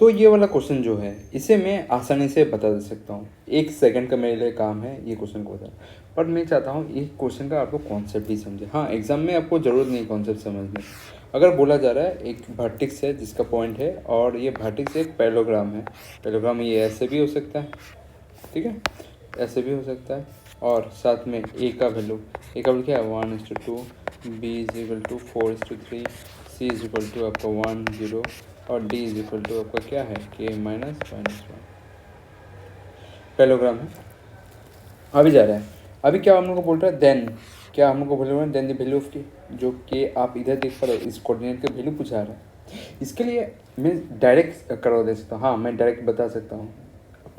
तो ये वाला क्वेश्चन जो है इसे मैं आसानी से बता दे सकता हूँ, 1 सेकंड का मेरे लिए काम है ये क्वेश्चन को बताना। पर मैं चाहता हूँ ये क्वेश्चन का आपको कॉन्सेप्ट भी समझे। हाँ, एग्जाम में आपको ज़रूरत नहीं कॉन्सेप्ट समझने की। अगर बोला जा रहा है एक वर्टेक्स है जिसका पॉइंट है और ये वर्टेक्स एक पैरेललोग्राम है। पैरेललोग्राम ये ऐसे भी हो सकता है, ठीक है, ऐसे भी हो सकता है। और साथ में ए का वैल्यू क्या है 1:2, b is equal to 4:3, c is equal to आपका 1 0 और डी इज इक्वल टू आपका क्या है के माइनस -1। पैरेललोग्राम है। अभी जा रहा है, अभी क्या हम लोग को बोल रहा है देन, क्या हम लोग को बोल रहा है देन द वैल्यू ऑफ के, जो कि आप इधर देख पा रहे हो इस कोऑर्डिनेट का वैल्यू पूछा रहा है। इसके लिए मैं डायरेक्ट करवा दे सकता हूँ, हाँ मैं डायरेक्ट बता सकता हूँ,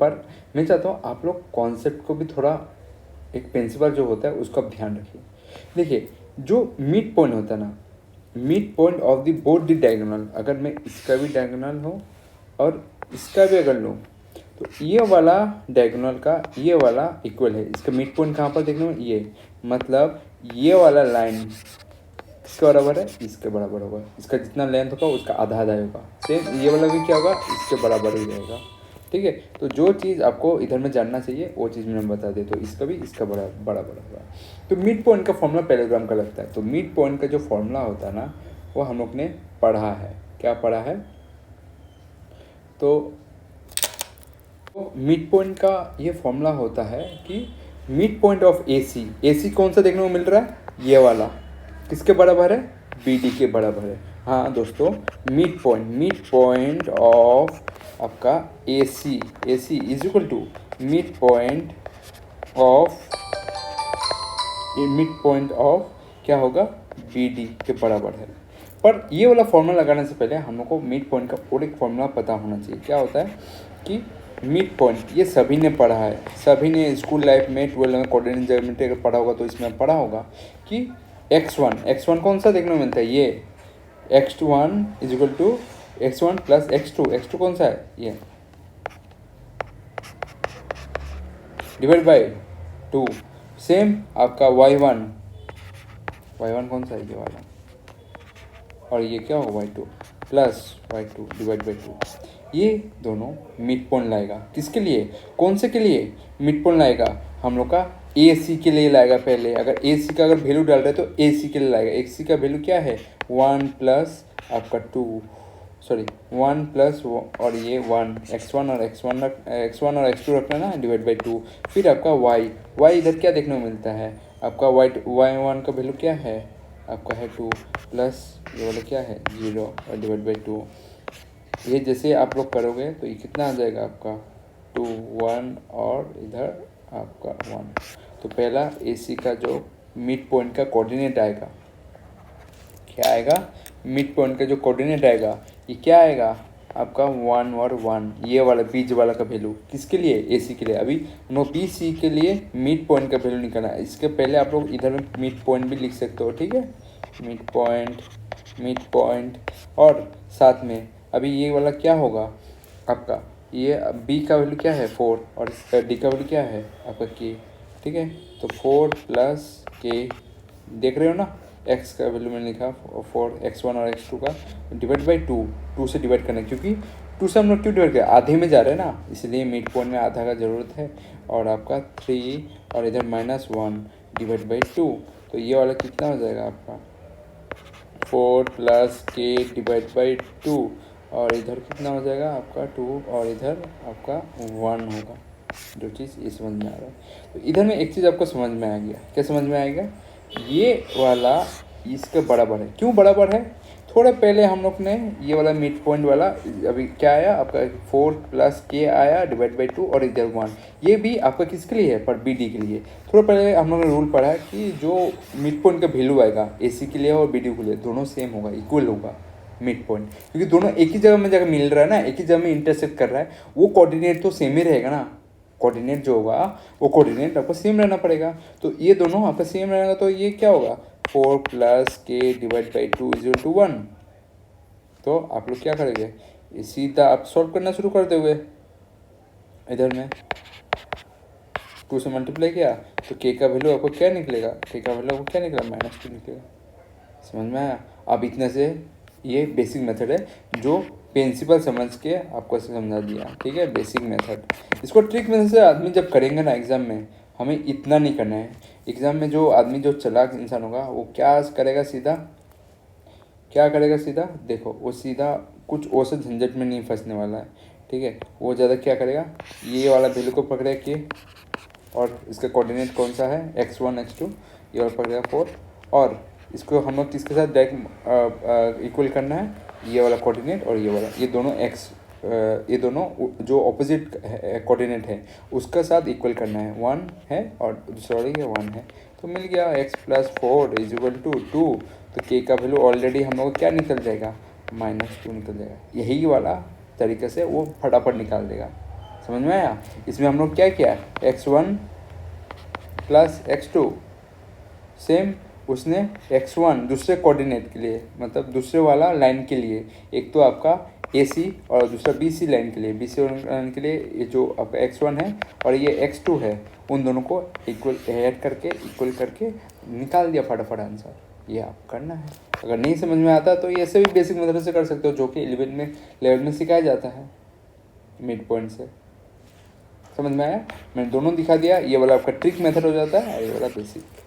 पर मैं चाहता हूँ आप लोग कॉन्सेप्ट को भी थोड़ा, एक प्रिंसिपल जो होता है उसका ध्यान रखिए। देखिए जो मिड पॉइंट होता है ना, mid point of the both the diagonal, अगर मैं इसका भी डायगोनल हो और इसका भी अगर लूँ तो ये वाला डायगोनल का ये वाला इक्वल है। इसका मिड पॉइंट कहाँ पर देखने में, ये मतलब ये वाला लाइन किसके बराबर है, इसके बराबर होगा। इसका जितना लेंथ होगा उसका आधा आधा होगा। सेम ये वाला भी क्या होगा, इसके बराबर ही रहेगा, ठीक है। तो जो चीज़ आपको इधर में जानना चाहिए वो चीज़ मैंने बता दी, तो इसका भी इसका बराबर होगा। तो मिड पॉइंट का फॉर्मूला पैरेललोग्राम का लगता है। तो मिड पॉइंट का जो फॉर्मूला होता है ना वो हम लोग ने पढ़ा है। क्या पढ़ा है, तो मिड पॉइंट का ये फॉर्मूला होता है कि mid point of AC, AC कौन सा देखने को मिल रहा है, ये वाला किसके बराबर है, BD के बराबर है। हाँ दोस्तों, मिड पॉइंट ऑफ आपका AC is equal to mid point of क्या होगा, BD के बराबर है। पर ये वाला फॉर्मूला लगाने से पहले हम लोग को मिड पॉइंट का और एक फॉर्मूला पता होना चाहिए। क्या होता है कि मिड पॉइंट, ये सभी ने पढ़ा है, सभी ने स्कूल लाइफ में 12 में कोऑर्डिनेट ज्योमेट्री अगर पढ़ा होगा तो इसमें पढ़ा होगा कि x1 कौन सा देखने को मिलता है, ये x1 is equal to x1 plus x2 कौन सा है, ये डिवाइड बाई 2। सेम आपका y1 कौन सा है, ये वाला, और ये क्या होगा y2 plus y2 divide by 2। ये दोनों मिड पॉइंट लाएगा, किसके लिए, कौन से के लिए मिड पॉइंट लाएगा, हम लोग का AC के लिए लाएगा। पहले अगर AC का अगर वैल्यू डाल रहे हैं तो AC के लिए लाएगा। AC का वैल्यू क्या है 1 प्लस आपका 1 प्लस और ये 1 x1 और x2 रखना ना डिवाइड बाई 2। फिर आपका y इधर क्या देखने को मिलता है, आपका y1 का वैल्यू क्या है, आपका है 2 प्लस ये वाला क्या है 0 और डिवाइड बाई 2। ये जैसे आप लोग करोगे तो ये कितना आ जाएगा आपका 2 1 और इधर आपका 1। तो पहला AC का जो मिड पॉइंट का कोऑर्डिनेट आएगा, क्या आएगा, मिड पॉइंट का जो कोऑर्डिनेट आएगा ये क्या आएगा आपका 1 और 1, ये वाला बीच वाला का वैल्यू किसके लिए, AC के लिए। अभी हम लोग BC के लिए मिड पॉइंट का वैल्यू निकालना है। इसके पहले आप लोग इधर में मिड पॉइंट भी लिख सकते हो, ठीक है, मिड पॉइंट और साथ में अभी ये वाला क्या होगा आपका, ये B का वैल्यू क्या है 4 और D का वैल्यू क्या है आपका K, ठीक है। तो 4 प्लस K देख रहे हो ना, x का वैल्यू मैंने लिखा 4, x1 और x2 का डिवाइड बाई 2 से डिवाइड करना है, क्योंकि 2 से हम लोग क्यों डिवाइड करें, आधे में जा रहे हैं ना, इसलिए मिड पॉइंट में आधा का ज़रूरत है। और आपका 3 और इधर -1 डिवाइड बाई 2। तो ये वाला कितना हो जाएगा आपका 4 प्लस K डिवाइड बाई 2 और इधर कितना हो जाएगा आपका 2 और इधर आपका 1 होगा। जो चीज़ ये समझ में आ रहा है, तो इधर में एक चीज़ आपको समझ में आ गया, क्या समझ में आएगा, ये वाला इसके बराबर है। क्यों बराबर है, थोड़ा पहले हम लोग ने ये वाला मिड पॉइंट वाला अभी क्या आया आपका 4 प्लस K आया डिवाइड बाई 2 और इधर 1, ये भी आपका किसके लिए है, पर BD के लिए। थोड़ा पहले हम लोग ने रूल पढ़ा है कि जो मिड पॉइंट का वैल्यू आएगा AC के लिए और BD के लिए दोनों सेम होगा, इक्वल होगा मिड पॉइंट, क्योंकि दोनों एक ही जगह में जाकर मिल रहा है ना, एक ही जगह में इंटरसेक्ट कर रहा है, वो कोऑर्डिनेट तो सेम ही रहेगा ना, कोऑर्डिनेट जो होगा वो कोऑर्डिनेट आपको सेम रहना पड़ेगा। तो ये दोनों आपका सेम रहेगा, तो ये क्या होगा 4 plus K divide by 2 is equal to 1। तो आप लोग क्या करेंगे, सीधा आप सॉल्व करना शुरू कर दोगे। इधर में 2 से मल्टीप्लाई किया तो K का वैल्यू आपको क्या निकलेगा, K का वैल्यू आपको क्या निकला -2 निकलेगा। समझ में आया। अब इतने से ये बेसिक मेथड है जो प्रिंसिपल समझ के आपको समझा दिया, ठीक है, बेसिक मेथड। इसको ट्रिक मेथड से आदमी जब करेंगे ना एग्ज़ाम में, हमें इतना नहीं करना है। एग्ज़ाम में जो आदमी जो चालाक इंसान होगा वो क्या करेगा, सीधा क्या करेगा, सीधा देखो, वो सीधा कुछ और से झंझट में नहीं फंसने वाला है, ठीक है। वो ज़्यादा क्या करेगा, ये वाला वैल्यू को पकड़ेगा कि, और इसका कोऑर्डिनेट कौन सा है, x1 x2, ये वाला पकड़ेगा 4, और इसको हम लोग किसके साथ डायरेक्ट इक्वल करना है, ये वाला कोऑर्डिनेट और ये वाला, ये दोनों ये दोनों जो ऑपोजिट कोऑर्डिनेट है उसका साथ इक्वल करना है, 1 है और दूसरा वाला ये 1 है, तो मिल गया x+4 इज इक्वल टू 2। तो k का वैल्यू ऑलरेडी हम लोग को क्या निकल जाएगा, -2 निकल जाएगा। यही वाला तरीके से वो फटाफट निकाल देगा, समझ में आया। इसमें हम लोग क्या किया, x1 प्लस x2, सेम उसने x1 दूसरे कोऑर्डिनेट के लिए, मतलब दूसरे वाला लाइन के लिए, एक तो आपका AC और दूसरा BC लाइन के लिए, BC लाइन के लिए ये जो आपका x1 है और ये x2 है, उन दोनों को इक्वल ऐड करके इक्वल करके निकाल दिया फटाफट आंसर। ये आप करना है। अगर नहीं समझ में आता तो ये ऐसे भी बेसिक मेथड से कर सकते हो, जो कि 11 में सिखाया जाता है मिड पॉइंट से। समझ में आया, मैंने दोनों दिखा दिया। ये वाला आपका ट्रिक मेथड हो जाता है और ये वाला बेसिक।